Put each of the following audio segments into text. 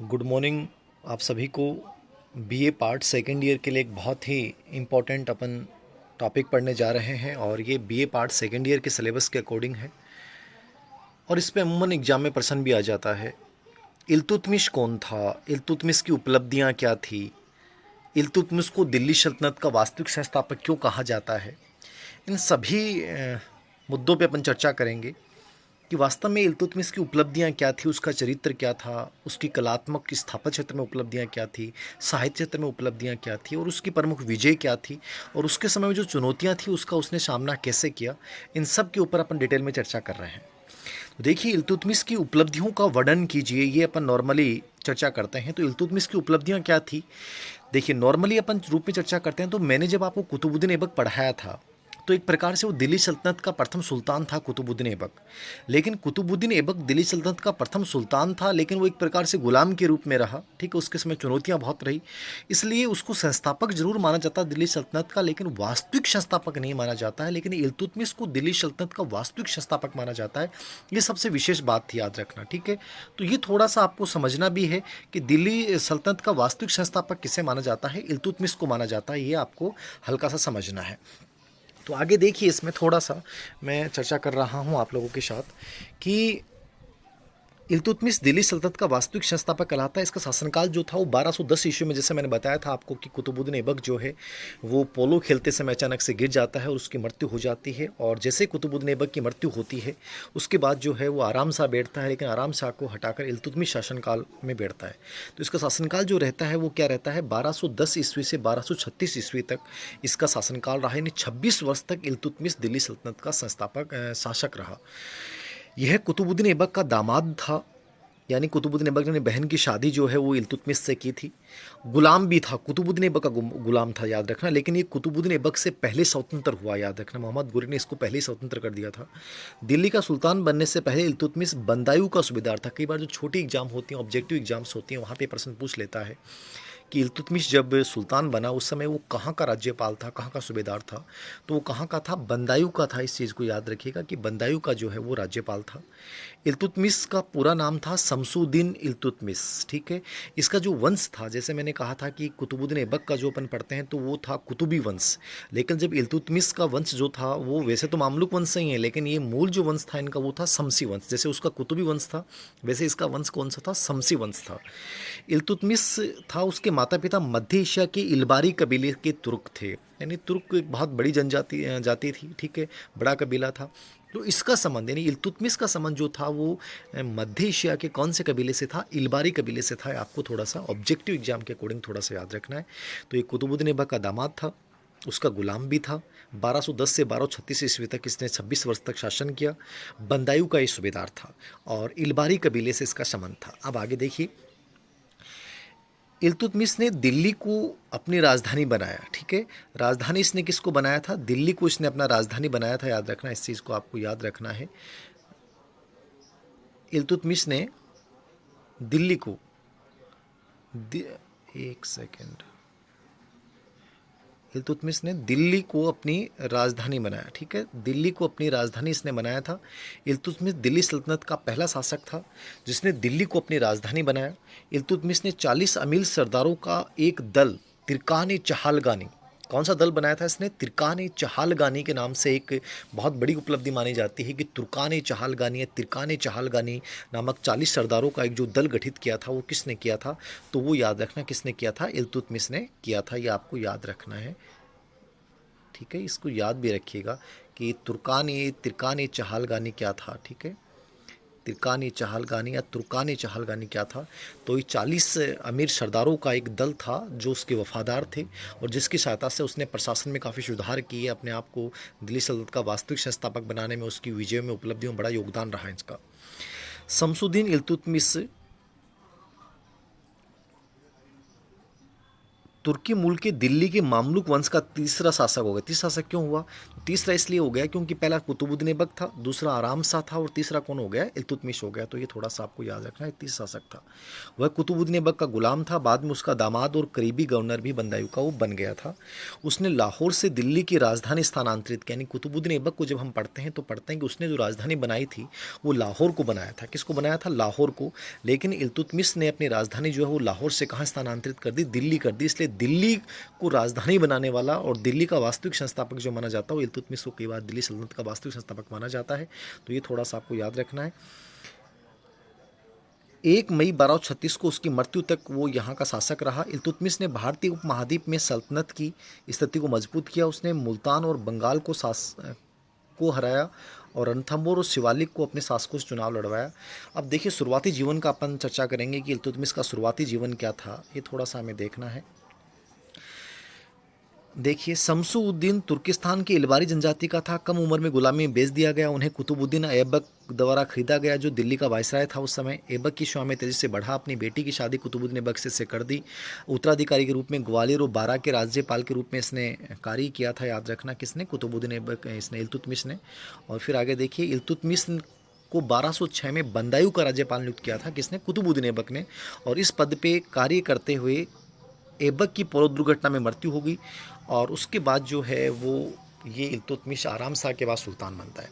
Good morning आप सभी को। बीए पार्ट सेकेंड ईयर के लिए एक बहुत ही इम्पोर्टेंट अपन टॉपिक पढ़ने जा रहे हैं और ये बीए पार्ट सेकेंड ईयर के सिलेबस के अकॉर्डिंग है और इस पे अमूमन एग्जाम में प्रश्न भी आ जाता है। इल्तुतमिश कौन था? इल्तुतमिश की उपलब्धियां क्या थी? इल्तुतमिश को दिल्ली सल्तनत का वास्तविक संस्थापक क्यों कहा जाता है? इन सभी मुद्दों पे अपन चर्चा करेंगे कि वास्तव में इल्तुतमिश की उपलब्धियां क्या थी, उसका चरित्र क्या था, उसकी कलात्मक स्थापत्य क्षेत्र में उपलब्धियां क्या थी, साहित्य क्षेत्र में उपलब्धियां क्या थी और उसकी प्रमुख विजय क्या थी और उसके समय में जो चुनौतियां थी उसका उसने सामना कैसे किया। इन सब के ऊपर अपन डिटेल में चर्चा कर रहे हैं। तो देखिए, इल्तुतमिश की उपलब्धियों का वर्णन कीजिए, ये अपन नॉर्मली चर्चा करते हैं। तो इल्तुतमिश की उपलब्धियां क्या थी? देखिए, नॉर्मली अपन रूप में चर्चा करते हैं। तो मैंने जब आपको कुतुबुद्दीन ऐबक पढ़ाया था तो एक प्रकार से वो दिल्ली सल्तनत का प्रथम सुल्तान था, कुतुबुद्दीन ऐबक। लेकिन कुतुबुद्दीन ऐबक दिल्ली सल्तनत का प्रथम सुल्तान था, लेकिन वो एक प्रकार से गुलाम के रूप में रहा। ठीक है, उसके समय चुनौतियां बहुत रही, इसलिए उसको संस्थापक जरूर माना जाता है दिल्ली सल्तनत का, लेकिन वास्तविक संस्थापक नहीं माना जाता है। लेकिन इल्तुतमिश को दिल्ली सल्तनत का वास्तविक संस्थापक माना जाता है। ये सबसे विशेष बात थी, याद रखना। ठीक है, तो ये थोड़ा सा आपको समझना भी है कि दिल्ली सल्तनत का वास्तविक संस्थापक किसे माना जाता है, इल्तुतमिश को माना जाता है। ये आपको हल्का सा समझना है। तो आगे देखिए, इसमें थोड़ा सा मैं चर्चा कर रहा हूँ आप लोगों के साथ कि इल्तुतमिश दिल्ली सल्तनत का वास्तविक संस्थापक कहलाता है। इसका शासनकाल जो था वो 1210 ईस्वी में, जैसे मैंने बताया था आपको कि कुतुबुद्दीन ऐबक जो है वो पोलो खेलते समय अचानक से गिर जाता है और उसकी मृत्यु हो जाती है। और जैसे कुतुबुद्दीन ऐबक की मृत्यु होती है उसके बाद जो है वो आराम शाह बैठता है, लेकिन आराम शाह को हटाकर इल्तुतमिश शासनकाल में बैठता है। तो इसका शासनकाल जो रहता है वो क्या रहता है, 1210 ईस्वी से 1236 ईस्वी तक इसका शासनकाल रहा। यानी 26 वर्ष तक इल्तुतमिश दिल्ली सल्तनत का संस्थापक शासक रहा। यह कुतुबुद्दीन ऐबक का दामाद था, यानी कुतुबुद्दीन ऐबक ने बहन की शादी जो है वो इल्तुतमिश से की थी। गुलाम भी था, कुतुबुद्दीन ऐबक का गुलाम था, याद रखना। लेकिन ये कुतुबुद्दीन ऐबक से पहले स्वतंत्र हुआ, याद रखना। मोहम्मद गुरी ने इसको पहले ही स्वतंत्र कर दिया था। दिल्ली का सुल्तान बनने से पहले इल्तुतमिश बंदायूं का सूबेदार था। कई बार जो छोटी एग्जाम होती हैं, ऑब्जेक्टिव एग्जाम्स होती हैं, वहाँ पे प्रश्न पूछ लेता है कि इल्तुतमिश जब सुल्तान बना उस समय वो कहाँ का राज्यपाल था, कहाँ का सूबेदार था। तो वो कहाँ का था, बंदायूं का था। इस चीज़ को याद रखिएगा कि बंदायूं का जो है वो राज्यपाल था। इल्तुतमिश का पूरा नाम था शमसुद्दीन इल्तुतमिश। ठीक है, इसका जो वंश था, जैसे मैंने कहा था कि कुतुबुद्दीन ऐबक का जो अपन पढ़ते हैं तो वो था कुतुबी वंश। लेकिन जब इल्तुतमिश का वंश जो था वो वैसे तो मामलुक वंश से ही है, लेकिन ये मूल जो वंश था इनका वो था शमसी वंश। जैसे उसका कुतुबी वंश था वैसे इसका वंश कौन सा था, शमसी वंश था। इल्तुतमिश था, उसके माता पिता मध्य एशिया के इलबारी कबीले के तुर्क थे। यानी तुर्क एक बहुत बड़ी जनजाति जाति थी। ठीक है, बड़ा कबीला था। तो इसका संबंध यानी इल्तुतमिश का संबंध जो था वो मध्य एशिया के कौन से कबीले से था, इलबारी कबीले से था। आपको थोड़ा सा ऑब्जेक्टिव एग्जाम के अकॉर्डिंग थोड़ा सा याद रखना है। तो ये कुतुबुद्दीन ऐबक का दामाद था, उसका गुलाम भी था। 1210 से 1236 ईस्वी तक इसने 26 वर्ष तक शासन किया। बंदायूं का ये सूबेदार था और इलबारी कबीले से इसका संबंध था। अब आगे देखिए, इल्तुतमिश ने दिल्ली को अपनी राजधानी बनाया। ठीक है, राजधानी इसने किसको बनाया था, दिल्ली को इसने अपना राजधानी बनाया था, याद रखना। इस चीज़ को आपको याद रखना है। इल्तुतमिश ने दिल्ली को एक सेकेंड, इल्तुतमिश ने दिल्ली को अपनी राजधानी बनाया। ठीक है, दिल्ली को अपनी राजधानी इसने बनाया था। इल्तुतमिश दिल्ली सल्तनत का पहला शासक था जिसने दिल्ली को अपनी राजधानी बनाया। इल्तुतमिश ने 40 अमीर सरदारों का एक दल, तिरकान चहालगानी, कौन सा दल बनाया था इसने, तिरकान चहालगानी के नाम से। एक बहुत बड़ी उपलब्धि मानी जाती है कि तुर्कान चहालगानी या तिरकान चहालगानी नामक 40 सरदारों का एक जो दल गठित किया था वो किसने किया था, तो वो याद रखना किसने किया था, इल्तुतमिश ने किया था। ये आपको याद रखना है। ठीक है, इसको याद भी रखिएगा कि तिरकान चहालगानी क्या था। ठीक है, तिरकान चहालगानी या तुर्कान चहालगानी क्या था, तो ये 40 अमीर सरदारों का एक दल था जो उसके वफादार थे और जिसकी सहायता से उसने प्रशासन में काफ़ी सुधार किए, अपने आप को दिल्ली सल्तनत का वास्तविक संस्थापक बनाने में, उसकी विजय में, उपलब्धियों में बड़ा योगदान रहा इसका। शमसुद्दीन इल्तुतमिश तुर्की मूल के दिल्ली के मामलुक वंश का तीसरा शासक हो गया। तीसरा शासक क्यों हुआ? तीसरा इसलिए हो गया क्योंकि पहला कुतुबुद्दीन ऐबक था, दूसरा आराम शाह था और तीसरा कौन हो गया? इल्तुतमिश हो गया। तो ये थोड़ा सा आपको याद रखना है। तीसरा शासक था वह कुतुबुद्दीन ऐबक का गुलाम था, बाद में उसका दामाद और करीबी गवर्नर भी बंदायूं का वो बन गया था। उसने लाहौर से दिल्ली की राजधानी स्थानांतरित की। यानी कुतुबुद्दीन ऐबक को जब हम पढ़ते हैं तो पढ़ते हैं कि उसने जो राजधानी बनाई थी वो लाहौर को बनाया था। किसको बनाया था? लाहौर को। लेकिन इल्तुतमिश ने अपनी राजधानी जो है वो लाहौर से कहाँ स्थानांतरित कर दी? दिल्ली कर दी। इसलिए दिल्ली को राजधानी बनाने वाला और दिल्ली का वास्तविक संस्थापक जो माना जाता है वो इल्तुतमिश को कई बार दिल्ली सल्तनत का वास्तविक संस्थापक माना जाता है। तो ये थोड़ा सा आपको याद रखना है। 1 मई 1236 को उसकी मृत्यु तक वो यहाँ का शासक रहा। इल्तुतमिश ने भारतीय उपमहाद्वीप में सल्तनत की स्थिति को मजबूत किया। उसने मुल्तान और बंगाल को हराया और रणथंबोर और शिवालिक को अपने शासकों से चुनाव लड़वाया। अब देखिए शुरुआती जीवन का अपन चर्चा करेंगे कि इल्तुतमिश का शुरुआती जीवन क्या था, ये थोड़ा सा हमें देखना है। देखिए शमसुद्दीन तुर्किस्तान की इलबारी जनजाति का था। कम उम्र में गुलामी में बेच दिया गया। उन्हें कुतुबुद्दीन ऐबक द्वारा खरीदा गया जो दिल्ली का वायसराय था उस समय। ऐबक की शुआ में तेजी से बढ़ा। अपनी बेटी की शादी कुतुबुद्दीन ऐबक से कर दी। उत्तराधिकारी के रूप में ग्वालियर और बारा के राज्यपाल के रूप में इसने कार्य किया था। याद रखना किसने? कुतुबुद्दीन ऐबक, इसने इल्तुतमिश ने। और फिर आगे देखिए इल्तुतमिश को 1206 में बंदायूं का राज्यपाल नियुक्त किया था। किसने? कुतुबुद्दीन ऐबक ने। और इस पद पे कार्य करते हुए ऐबक की पौर दुर्घटना में मृत्यु हो गई और उसके बाद जो है वो ये इल्तुतमिश आराम शाह के बाद सुल्तान बनता है।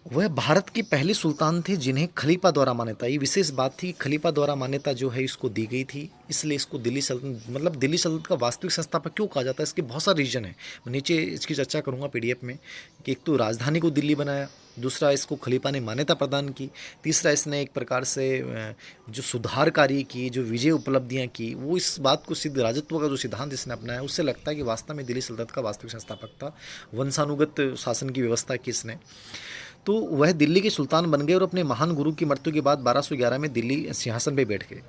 वह भारत के पहले सुल्तान थे जिन्हें खलीफा द्वारा मान्यता, ये विशेष बात थी, खलीफा द्वारा मान्यता जो है इसको दी गई थी। इसलिए इसको दिल्ली सल्तनत मतलब दिल्ली सल्तनत का वास्तविक संस्थापक क्यों कहा जाता है? इसके बहुत सारे रीजन है। मैं नीचे इसकी चर्चा करूंगा पीडीएफ में कि एक तो राजधानी को दिल्ली बनाया, दूसरा इसको खलीफा ने मान्यता प्रदान की, तीसरा इसने एक प्रकार से जो सुधार कार्य की, जो विजय उपलब्धियां की, वो इस बात को सिद्ध राजत्व का जो सिद्धांत इसने अपनाया उससे लगता है कि वास्तव में दिल्ली सल्तनत का वास्तविक संस्थापक था। वंशानुगत शासन की व्यवस्था की इसने। तो वह दिल्ली के सुल्तान बन गए और अपने महान गुरु की मृत्यु के बाद 1211 में दिल्ली सिंहासन पे बैठ गए।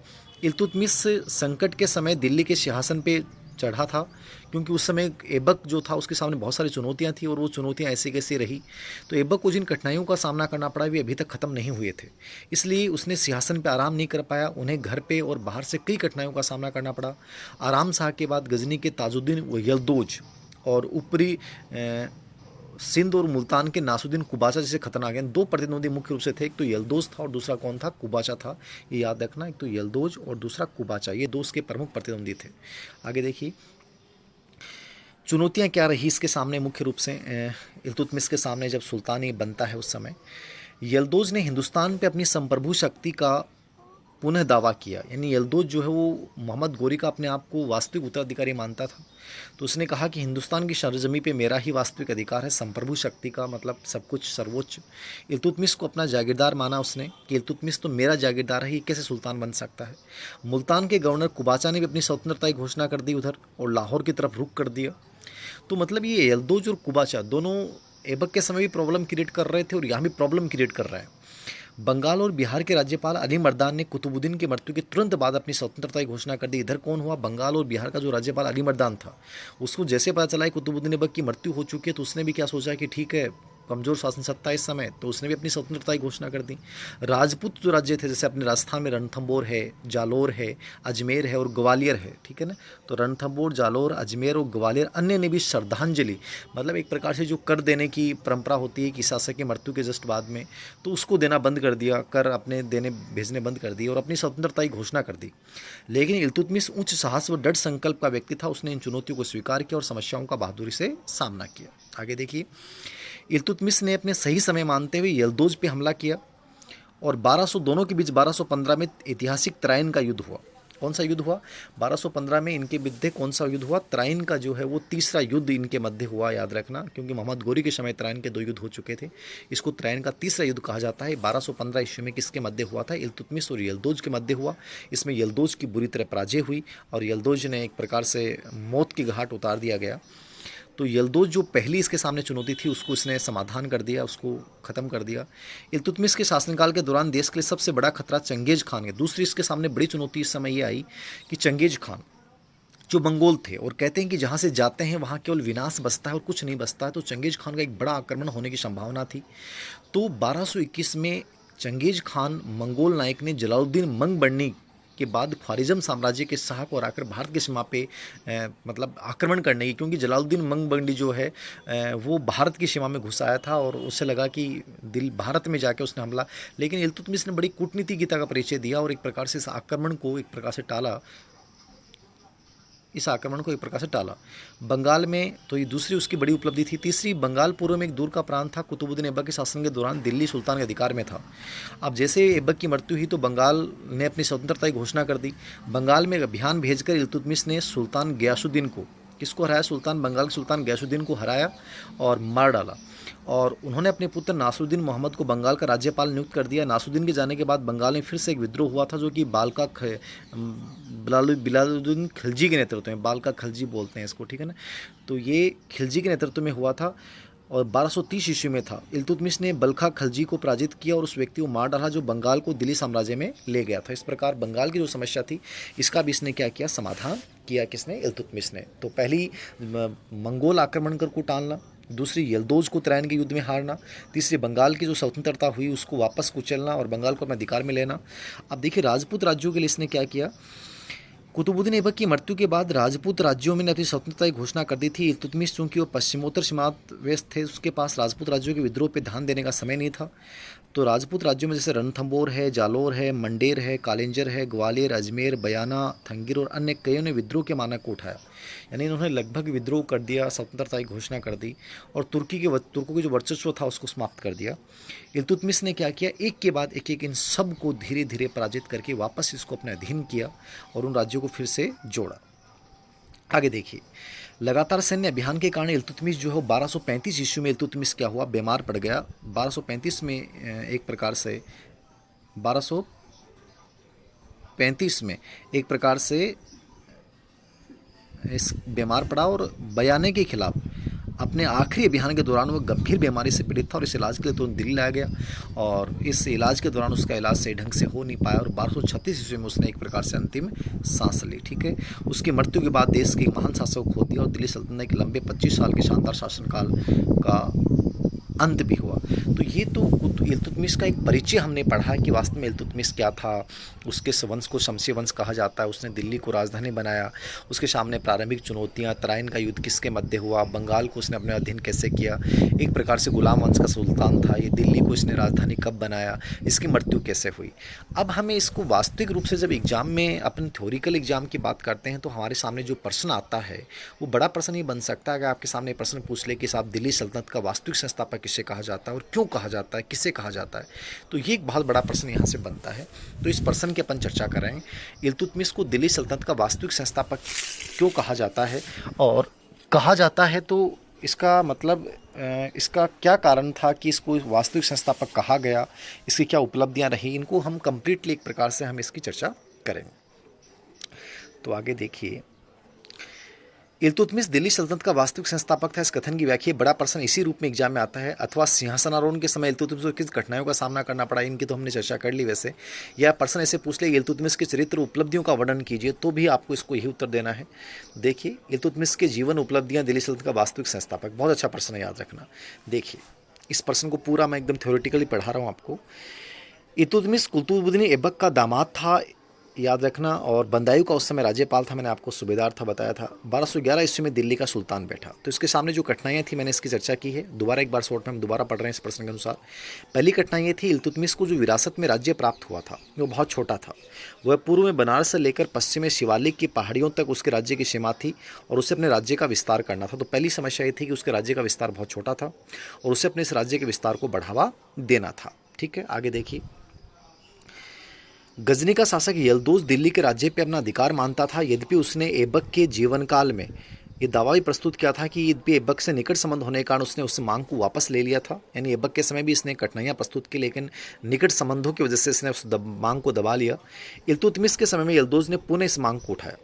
इल्तुतमिश संकट के समय दिल्ली के सिंहासन पे चढ़ा था क्योंकि उस समय ऐबक जो था उसके सामने बहुत सारी चुनौतियां थी और वो चुनौतियां ऐसी कैसी रही। तो ऐबक को जिन कठिनाइयों का सामना करना पड़ा वे अभी तक खत्म नहीं हुए थे, इसलिए उसने सिंहासन पे आराम नहीं कर पाया। उन्हें घर पे और बाहर से कई कठिनाइयों का सामना करना पड़ा। आराम शाह के बाद गजनी के ताजुद्दीन व यलदोज और ऊपरी सिंध और मुल्तान के नासुद्दीन कुबाचा जैसे खतरनाक हैं। 2 प्रतिद्वंदी मुख्य रूप से थे, एक तो यलदोज था और दूसरा कौन था? कुबाचा था। ये याद रखना, एक तो यलदोज और दूसरा कुबाचा, ये 2 के प्रमुख प्रतिद्वंदी थे। आगे देखिए चुनौतियां क्या रही इसके सामने मुख्य रूप से इल्तुतमिश के सामने जब सुल्तान ये बनता है उस समय। यलदोज ने हिंदुस्तान पे अपनी संप्रभु शक्ति का पुनः दावा किया। यानी यलदोज जो है वो मोहम्मद गोरी का अपने आप को वास्तविक उत्तराधिकारी मानता था। तो उसने कहा कि हिंदुस्तान की सरजमी पे मेरा ही वास्तविक अधिकार है, संप्रभु शक्ति का मतलब सब कुछ सर्वोच्च। इल्तुतमिश को अपना जागीरदार माना उसने कि इल्तुतमिश तो मेरा जागीरदार है, ये कैसे सुल्तान बन सकता है। मुल्तान के गवर्नर कुबाचा ने भी अपनी स्वतंत्रता की घोषणा कर दी उधर और लाहौर की तरफ रुख कर दिया। तो मतलब ये यलदोज और कुबाचा दोनों ऐबक के समय भी प्रॉब्लम क्रिएट कर रहे थे और यहाँ भी प्रॉब्लम क्रिएट कर रहा है। बंगाल और बिहार के राज्यपाल अली मर्दान ने कुतुबुद्दीन की मृत्यु के तुरंत बाद अपनी स्वतंत्रता की घोषणा कर दी। इधर कौन हुआ? बंगाल और बिहार का जो राज्यपाल अली मर्दान था, उसको जैसे पता चला कि कुतुबुद्दीन ऐबक की मृत्यु हो चुकी है तो उसने भी क्या सोचा कि ठीक है कमजोर शासन सत्ता इस समय, तो उसने भी अपनी स्वतंत्रता की घोषणा कर दी। राजपूत जो राज्य थे जैसे अपने राजस्थान में रणथंबोर है, जालोर है, अजमेर है और ग्वालियर है, ठीक है ना। तो रणथंबोर, जालोर, अजमेर और ग्वालियर अन्य ने भी श्रद्धांजलि मतलब एक प्रकार से जो कर देने की परंपरा होती है कि शासक की मृत्यु के जस्ट बाद में, तो उसको देना बंद कर दिया, कर अपने देने भेजने बंद कर दिए और अपनी स्वतंत्रता की घोषणा कर दी। लेकिन इल्तुतमिश उच्च साहस व दृढ़ संकल्प का व्यक्ति था। उसने इन चुनौतियों को स्वीकार किया और समस्याओं का बहादुरी से सामना किया। आगे देखिए इल्तुतमिश ने अपने सही समय मानते हुए यलदोज पे हमला किया और 1200 दोनों के बीच 1215 में ऐतिहासिक त्राइन का युद्ध हुआ। कौन सा युद्ध हुआ? 1215 में इनके मध्य कौन सा युद्ध हुआ? त्राइन का जो है वो तीसरा युद्ध इनके मध्य हुआ। याद रखना क्योंकि मोहम्मद गोरी के समय त्राइन के 2 युद्ध हो चुके थे, इसको त्राइन का तीसरा युद्ध कहा जाता है। 1215 ईस्वी में किसके मध्य हुआ था? इल्तुतमिश और यलदोज के मध्य हुआ। इसमें यलदोज की बुरी तरह पराजय हुई और यलदोज ने एक प्रकार से मौत की घाट उतार दिया गया। तो यलदोज जो पहली इसके सामने चुनौती थी उसको इसने समाधान कर दिया, उसको ख़त्म कर दिया। इल्तुतमिश के शासनकाल के दौरान देश के लिए सबसे बड़ा खतरा चंगेज खान है। दूसरी इसके सामने बड़ी चुनौती इस समय ये आई कि चंगेज खान जो मंगोल थे और कहते हैं कि जहाँ से जाते हैं वहाँ केवल विनाश बसता है और कुछ नहीं बसता है, तो चंगेज खान का एक बड़ा आक्रमण होने की संभावना थी। तो 1221 में चंगेज खान मंगोल नायक ने जलालुद्दीन मंगबर्नी के बाद ख्वारिज़म साम्राज्य के शाह को हराकर भारत की सीमा पे मतलब आक्रमण करने की, क्योंकि जलालुद्दीन मंगबंडी जो है वो भारत की सीमा में घुस आया था और उसे लगा कि दिल भारत में जाके उसने हमला, लेकिन इल्तुतमिश ने बड़ी कूटनीतिज्ञता का परिचय दिया और एक प्रकार से इस आक्रमण को एक प्रकार से टाला। बंगाल में तो ये दूसरी उसकी बड़ी उपलब्धि थी। तीसरी, बंगाल पूर्व में एक दूर का प्रांत था, कुतुबुद्दीन ऐबक के शासन के दौरान दिल्ली सुल्तान के अधिकार में था। अब जैसे ऐबक की मृत्यु हुई तो बंगाल ने अपनी स्वतंत्रता की घोषणा कर दी। बंगाल में एक अभियान भेजकर इल्तुतमिश ने सुल्तान गयासुद्दीन को, किसको हराया, सुल्तान बंगाल के सुल्तान गयासुद्दीन को हराया और मार डाला। और उन्होंने अपने पुत्र नासरुद्दीन मोहम्मद को बंगाल का राज्यपाल नियुक्त कर दिया। नासरुद्दीन के जाने के बाद बंगाल में फिर से एक विद्रोह हुआ था, जो कि बिलालुद्दीन खिलजी के नेतृत्व में, बाल का खिलजी बोलते हैं इसको, ठीक है ना, तो ये खिलजी के नेतृत्व में हुआ था और 1230 ईस्वी में था। इल्तुतमिश ने बलखा खिलजी को पराजित किया और उस व्यक्ति को मार डाला जो बंगाल को दिल्ली साम्राज्य में ले गया था। इस प्रकार बंगाल की जो समस्या थी इसका भी इसने क्या किया, समाधान किया। किसने, इल्तुतमिश ने। तो पहली मंगोल आक्रमण कर को टालना, दूसरी यलदौज को तराइन के युद्ध में हारना, तीसरी बंगाल की जो स्वतंत्रता हुई उसको वापस कुचलना और बंगाल को अपने अधिकार में लेना। अब देखिए राजपूत राज्यों के लिए इसने क्या किया, कुतुबुद्दीन ऐबक की मृत्यु के बाद राजपूत राज्यों में ने अपनी स्वतंत्रता की घोषणा कर दी थी। इल्तुतमिश चूंकि वो पश्चिमोत्तर सीमांत व्यस्त थे, उसके पास राजपूत राज्यों के विद्रोह पर ध्यान देने का समय नहीं था। तो राजपूत राज्यों में जैसे रणथंबोर है, जालोर है, मंडेर है, कालिंजर है, ग्वालियर, अजमेर, बयाना, थंगीर और अन्य कईयों ने विद्रोह के मानक को उठाया। यानी इन्होंने लगभग विद्रोह कर दिया, स्वतंत्रता की घोषणा कर दी और तुर्कों की जो वर्चस्व था उसको समाप्त कर दिया। इल्तुतमिश ने क्या किया, एक के बाद एक इन सब को धीरे धीरे पराजित करके वापस इसको अपने अधीन किया और उन राज्यों को फिर से जोड़ा। आगे देखिए, लगातार सैन्य अभियान के कारण इल्तुतमिश जो है 1235 ईस्वी में इल्तुतमिश क्या हुआ, बीमार पड़ गया। 1235 में एक प्रकार से 1235 में एक प्रकार से इस बीमार पड़ा और बयाने के खिलाफ अपने आखिरी अभियान के दौरान वो गंभीर बीमारी से पीड़ित था और इस इलाज के लिए तो दिल्ली लाया गया और इस इलाज के दौरान उसका इलाज सही ढंग से हो नहीं पाया और 1236 ईस्वी में उसने एक प्रकार से अंतिम सांस ली। ठीक है, उसकी मृत्यु के बाद देश के महान शासक को खो दिया और दिल्ली सल्तनत के लंबे 25 साल के शानदार शासनकाल का अंत भी हुआ। तो ये तो इल्तुतमिश का एक परिचय हमने पढ़ा कि वास्तव में इल्तुतमिश क्या था। उसके वंश को शमसी वंश कहा जाता है। उसने दिल्ली को राजधानी बनाया। उसके सामने प्रारंभिक चुनौतियां, तराइन का युद्ध किसके मध्य हुआ, बंगाल को उसने अपने अधीन कैसे किया, एक प्रकार से गुलाम वंश का सुल्तान था ये, दिल्ली को इसने राजधानी कब बनाया, इसकी मृत्यु कैसे हुई। अब हमें इसको वास्तविक रूप से जब एग्जाम में अपन थ्योरिकल एग्जाम की बात करते हैं तो हमारे सामने जो प्रश्न आता है वो बड़ा प्रश्न ही बन सकता है। अगर आपके सामने प्रश्न पूछ ले कि साहब दिल्ली सल्तनत का वास्तविक संस्थापक किसे कहा जाता है और क्यों कहा जाता है, किसे कहा जाता है, तो ये एक बहुत बड़ा प्रश्न यहाँ से बनता है। तो इस प्रश्न की अपन चर्चा करें, इल्तुतमिश को दिल्ली सल्तनत का वास्तविक संस्थापक क्यों कहा जाता है और कहा जाता है तो इसका मतलब इसका क्या कारण था कि इसको वास्तविक संस्थापक कहा गया, इसकी क्या उपलब्धियां रही, इनको हम कंप्लीटली एक प्रकार से हम इसकी चर्चा करेंगे। तो आगे देखिए, इल्तुतमिश दिल्ली सल्तनत का वास्तविक संस्थापक था, इस कथन की व्याख्या बड़ा प्रश्न इसी रूप में एग्जाम में आता है। अथवा सिंहासनारोहण के समय इल्तुतमिश को किस कठिनाइयों का सामना करना पड़ा, इनकी तो हमने चर्चा कर ली। वैसे यह प्रश्न ऐसे पूछ ले इल्तुतमिश के चरित्र उपलब्धियों का वर्णन कीजिए, तो भी आपको इसको यही उत्तर देना है। देखिए, इल्तुतमिश के जीवन उपलब्धियां दिल्ली सल्तनत का वास्तविक संस्थापक, बहुत अच्छा प्रश्न है, याद रखना। देखिए, इस प्रश्न को पूरा मैं एकदम थ्योरेटिकली पढ़ा रहा हूँ आपको। इल्तुतमिश कुतुबुद्दीन ऐबक का दामाद था, याद रखना, और बंदायूं का उस समय राज्यपाल था, मैंने आपको सूबेदार था बताया था। 1211 ईस्वी में दिल्ली का सुल्तान बैठा। तो इसके सामने जो कठिनाइयाँ थी मैंने इसकी चर्चा की है, दोबारा एक बार शॉर्ट में हम दोबारा पढ़ रहे हैं इस प्रश्न के अनुसार। पहली कठिनाई ये थी, इल्तुतमिश को जो विरासत में राज्य प्राप्त हुआ था वो बहुत छोटा था। वह पूर्व में बनारस से लेकर पश्चिम में शिवालिक की पहाड़ियों तक उसके राज्य की सीमा थी और उसे अपने राज्य का विस्तार करना था। तो पहली समस्या ये थी कि उसके राज्य का विस्तार बहुत छोटा था और उसे अपने इस राज्य के विस्तार को बढ़ावा देना था। ठीक है, आगे देखिए, गजनी का शासक यलदौज दिल्ली के राज्य पर अपना अधिकार मानता था। यद्यपि उसने ऐबक के जीवन काल में ये दावा भी प्रस्तुत किया था कि यद्यपि ऐबक से निकट संबंध होने के कारण उसने उस मांग को वापस ले लिया था। यानी ऐबक के समय भी इसने कठिनाइयां प्रस्तुत की, लेकिन निकट संबंधों की वजह से इसने उस मांग को दबा लिया। इल्तुतमिश के समय में यलदौज ने पुनः इस मांग को उठाया।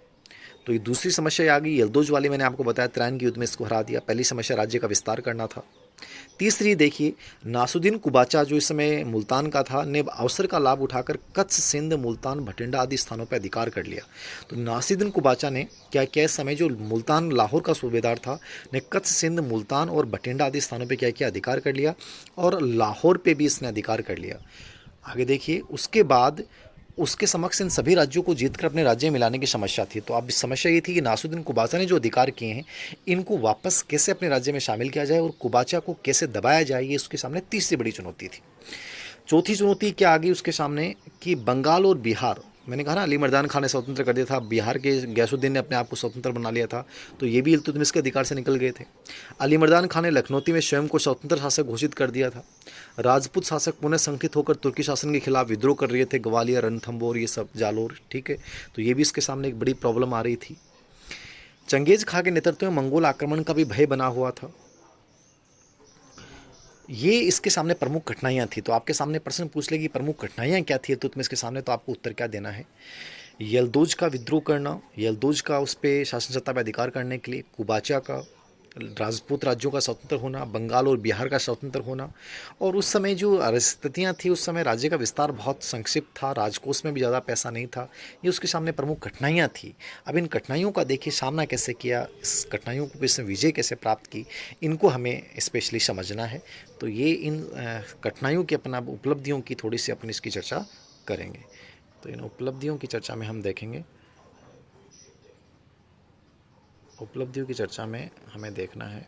तो ये दूसरी समस्या आ गई, यलदौज वाली मैंने आपको बताया, तराइन के युद्ध में इसको हरा दिया। पहली समस्या राज्य का विस्तार करना था। तीसरी देखिए, नासुद्दीन कुबाचा जो इस समय मुल्तान का था ने अवसर का लाभ उठाकर कच्छ, सिंध, मुल्तान, भटिंडा आदि स्थानों पर अधिकार कर लिया। तो नासुद्दीन कुबाचा ने क्या किया, इस समय जो मुल्तान लाहौर का सूबेदार था ने कच्छ, सिंध, मुल्तान और भटिंडा आदि स्थानों पर क्या किया, अधिकार कर लिया और लाहौर पे भी इसने अधिकार कर लिया। आगे देखिए, उसके बाद उसके समक्ष इन सभी राज्यों को जीतकर अपने राज्य में मिलाने की समस्या थी। तो अब समस्या ये थी कि नासुद्दीन कुबाचा ने जो अधिकार किए हैं, इनको वापस कैसे अपने राज्य में शामिल किया जाए और कुबाचा को कैसे दबाया जाए, ये उसके सामने तीसरी बड़ी चुनौती थी। चौथी चुनौती क्या आ गई उसके सामने कि बंगाल और बिहार, मैंने कहा ना अली मर्दान खान ने स्वतंत्र कर दिया था, बिहार के गयासुद्दीन ने अपने आप को स्वतंत्र बना लिया था, तो ये भी इल्तुतमिश के अधिकार से निकल गए थे। अली मर्दान खान ने लखनौती में स्वयं को स्वतंत्र शासक घोषित कर दिया था। राजपूत शासक पुनः संगठित होकर तुर्की शासन के खिलाफ विद्रोह कर रहे थे, ग्वालियर, रणथंबोर, ये सब, जालोर, ठीक है। तो ये भी इसके सामने एक बड़ी प्रॉब्लम आ रही थी। चंगेज खां के नेतृत्व में मंगोल आक्रमण का भी भय बना हुआ था। ये इसके सामने प्रमुख घटनाएं थी। तो आपके सामने प्रश्न पूछ ले कि प्रमुख घटनाएं क्या थी इल्तुतमिश के सामने, तो आपको उत्तर क्या देना है। यलदौज का विद्रोह करना, यलदौज का उस पर शासन सत्ता पर अधिकार करने के लिए, कुबाचा का राजपूत राज्यों का स्वतंत्र होना, बंगाल और बिहार का स्वतंत्र होना, और उस समय जो स्थितियाँ थी, उस समय राज्य का विस्तार बहुत संक्षिप्त था, राजकोष में भी ज़्यादा पैसा नहीं था। ये उसके सामने प्रमुख कठिनाइयाँ थी। अब इन कठिनाइयों का देखिए सामना कैसे किया, इस कठिनाइयों को इसने विजय कैसे प्राप्त की, इनको हमें स्पेशली समझना है। तो ये इन कठिनाइयों की अपना उपलब्धियों की थोड़ी सी अपन इसकी चर्चा करेंगे। तो इन उपलब्धियों की चर्चा में हम देखेंगे, उपलब्धियों की चर्चा में हमें देखना है